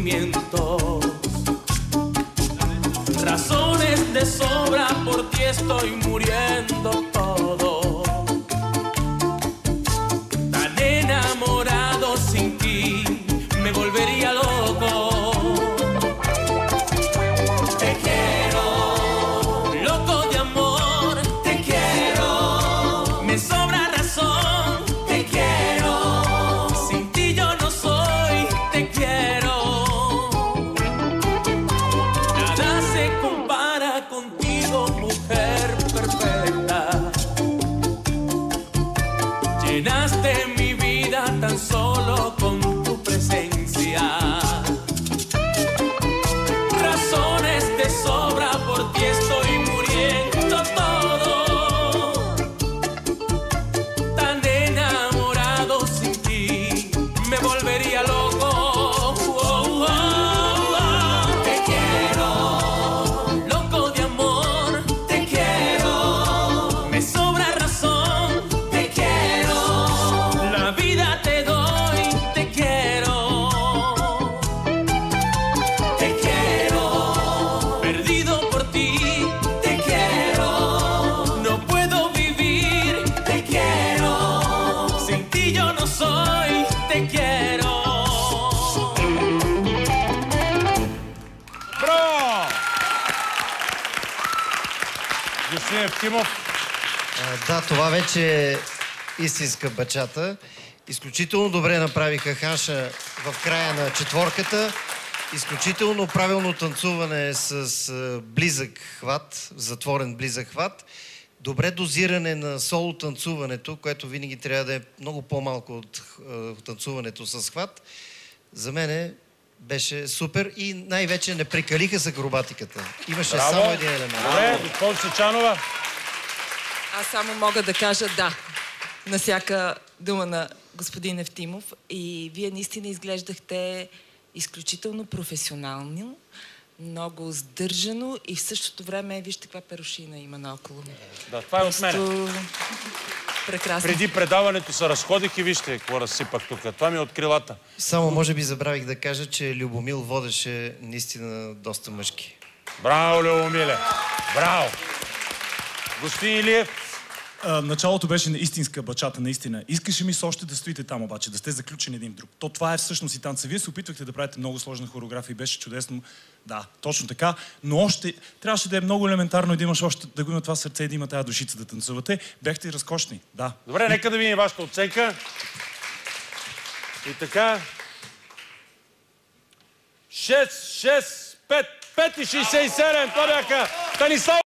sentimientos. Razones de sobra, por ti estoy muriendo todo. Tan enamorado sin ti, me volvería loco. Te quiero, loco de amor, te quiero. Me sobra razón, te quiero. Sin ti yo no soy, te quiero. Nada se compara contigo, mujer perfecta. Llenaste mi vida tan solo con tu presencia. Razones de sobra, por ti estoy muriendo todo. Tan enamorado sin ti, me volvería loco. Te quiero, loco de amor, te quiero. Me sobra razón, te quiero. La vida te doy, te quiero. Te quiero, perdido por ti, te quiero. No puedo vivir, te quiero. Sin ti yo no soy, te quiero. Браво! Господин Евтимов. Да, това вече е истинска бачата. Изключително добре направиха Ханша в края на четворката. Изключително правилно танцуване с близък хват, затворен близък хват. Добре дозиране на соло танцуването, което винаги трябва да е много по-малко от танцуването с хват. За мен беше супер и най-вече не прекалиха с акробатиката. Имаше само един елемент. Добре, госпожо Сичанова. Аз само мога да кажа да на всяка дума на господин Евтимов. И вие наистина изглеждахте изключително професионално, много сдържано и в същото време вижте каква перушина има наоколо. Да, това е от мен. Прекрасно. Преди предаването се разходих и вижте какво разсипах тук. Това ми е от крилата. Само може би забравих да кажа, че Любомил водеше наистина доста мъжки. Браво, Любомиле! Браво! Господин Илиев. Началото беше истинска бачата, наистина. Искаше ми се още да стоите там обаче, да сте заключени един в друг. Това е всъщност и танца. Вие се опитвахте да правите много сложна хореография и беше чудесно. Да, точно така. Но още трябваше да е много елементарно и да имаш още да го има това сърце и да има тази душица да танцувате. Бяхте разкошни, да. Добре, нека да видим вашата оценка. И така. 6, 5 и 67. Това бяха Станислав